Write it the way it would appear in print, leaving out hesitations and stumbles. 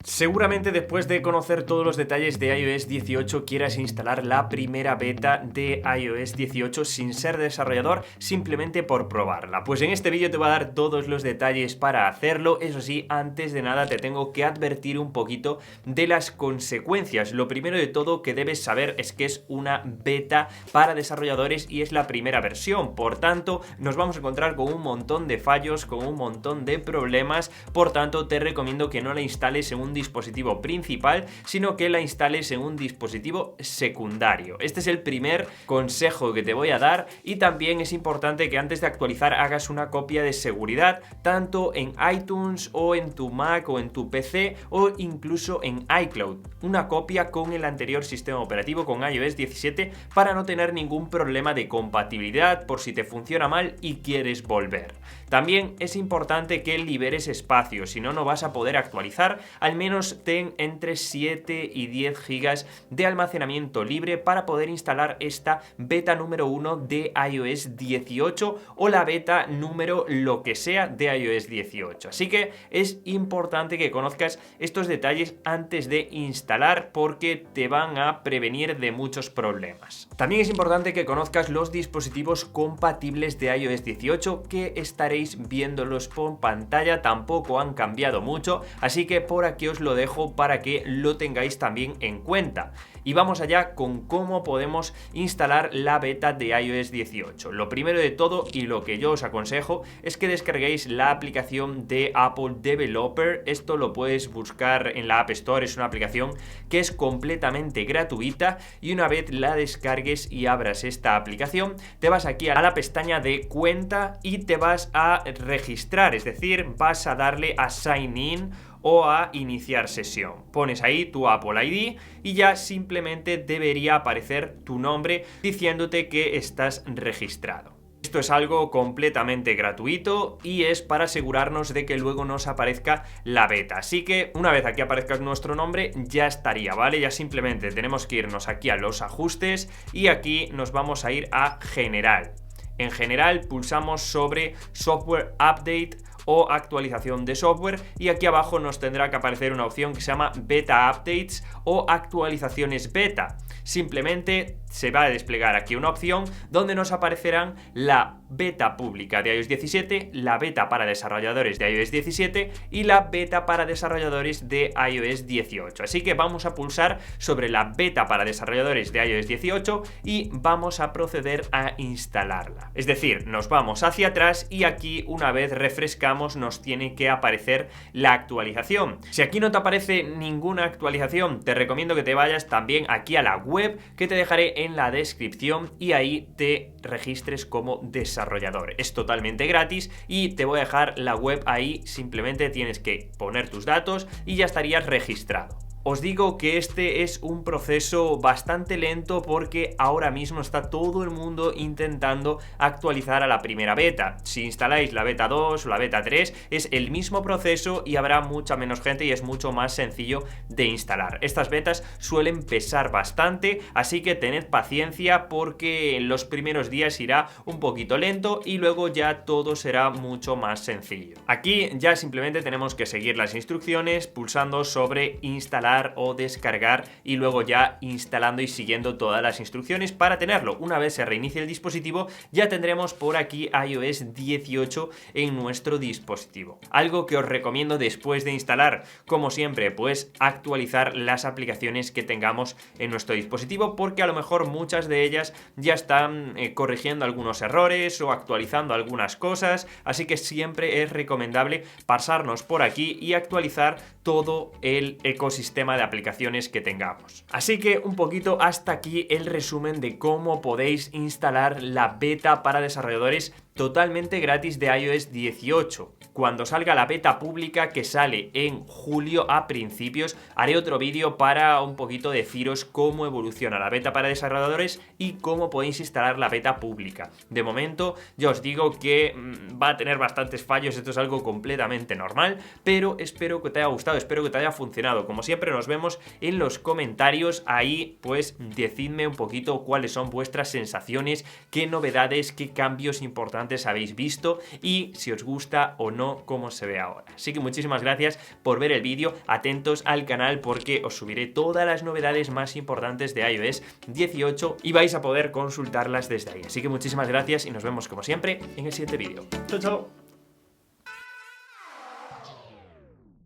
Seguramente después de conocer todos los detalles de iOS 18 quieras instalar la primera beta de iOS 18 sin ser desarrollador, simplemente por probarla. Pues en este vídeo te voy a dar todos los detalles para hacerlo. Eso sí, antes de nada te tengo que advertir un poquito de las consecuencias. Lo primero de todo que debes saber es que es una beta para desarrolladores y es la primera versión. Por tanto, nos vamos a encontrar con un montón de fallos, con un montón de problemas. Por tanto, te recomiendo que no la instales en un dispositivo principal, sino que la instales en un dispositivo secundario. Este es el primer consejo que te voy a dar, y también es importante que antes de actualizar hagas una copia de seguridad, tanto en iTunes o en tu Mac o en tu PC o incluso en iCloud. Una copia con el anterior sistema operativo, con iOS 17, para no tener ningún problema de compatibilidad por si te funciona mal y quieres volver. También es importante que liberes espacio, si no, no vas a poder actualizar. Al menos ten entre 7 y 10 gigas de almacenamiento libre para poder instalar esta beta número 1 de iOS 18 o la beta número lo que sea de iOS 18. Así que es importante que conozcas estos detalles antes de instalar, porque te van a prevenir de muchos problemas. También es importante que conozcas los dispositivos compatibles de iOS 18, que estaréis viéndolos por pantalla. Tampoco han cambiado mucho, así que por aquí os lo dejo para que lo tengáis también en cuenta. Y vamos allá con cómo podemos instalar la beta de iOS 18. Lo primero de todo, y lo que yo os aconsejo, es que descarguéis la aplicación de Apple Developer. Esto lo puedes buscar en la App Store, es una aplicación que es completamente gratuita, y una vez la descargues y abras esta aplicación, te vas aquí a la pestaña de cuenta y te vas a registrar, es decir, vas a darle a Sign In o a iniciar sesión. Pones ahí tu Apple ID y ya simplemente debería aparecer tu nombre diciéndote que estás registrado. Esto es algo completamente gratuito y es para asegurarnos de que luego nos aparezca la beta. Así que una vez aquí aparezca nuestro nombre ya estaría, ¿vale? Ya simplemente tenemos que irnos aquí a los ajustes y aquí nos vamos a ir a general. En general pulsamos sobre Software Update o actualización de software, y aquí abajo nos tendrá que aparecer una opción que se llama Beta Updates o actualizaciones beta. Simplemente se va a desplegar aquí una opción donde nos aparecerán la beta pública de iOS 17, la beta para desarrolladores de iOS 17 y la beta para desarrolladores de iOS 18. Así que vamos a pulsar sobre la beta para desarrolladores de iOS 18 y vamos a proceder a instalarla. Es decir, nos vamos hacia atrás y aquí, una vez refrescamos, nos tiene que aparecer la actualización. Si aquí no te aparece ninguna actualización, te recomiendo que te vayas también aquí a la web, que te dejaré en la descripción, y ahí te registres como desarrollador. Es totalmente gratis y te voy a dejar la web ahí. Simplemente tienes que poner tus datos y ya estarías registrado. Os digo que este es un proceso bastante lento porque ahora mismo está todo el mundo intentando actualizar a la primera beta. Si instaláis la beta 2 o la beta 3 es el mismo proceso y habrá mucha menos gente y es mucho más sencillo de instalar. Estas betas suelen pesar bastante, así que tened paciencia porque en los primeros días irá un poquito lento y luego ya todo será mucho más sencillo. Aquí ya simplemente tenemos que seguir las instrucciones pulsando sobre instalar o descargar y luego ya instalando y siguiendo todas las instrucciones para tenerlo. Una vez se reinicie el dispositivo ya tendremos por aquí iOS 18 en nuestro dispositivo. Algo que os recomiendo después de instalar, como siempre, pues actualizar las aplicaciones que tengamos en nuestro dispositivo, porque a lo mejor muchas de ellas ya están corrigiendo algunos errores o actualizando algunas cosas, así que siempre es recomendable pasarnos por aquí y actualizar todo el ecosistema de aplicaciones que tengamos. Así que un poquito hasta aquí el resumen de cómo podéis instalar la beta para desarrolladores totalmente gratis de iOS 18. Cuando salga la beta pública, que sale en julio a principios, haré otro vídeo para un poquito deciros cómo evoluciona la beta para desarrolladores y cómo podéis instalar la beta pública. De momento ya os digo que va a tener bastantes fallos, esto es algo completamente normal, pero espero que te haya gustado, espero que te haya funcionado. Como siempre nos vemos en los comentarios, ahí pues decidme un poquito cuáles son vuestras sensaciones, qué novedades, qué cambios importantes antes habéis visto y si os gusta o no cómo se ve ahora. Así que muchísimas gracias por ver el vídeo, atentos al canal porque os subiré todas las novedades más importantes de iOS 18 y vais a poder consultarlas desde ahí. Así que muchísimas gracias y nos vemos como siempre en el siguiente vídeo. ¡Chao, chao!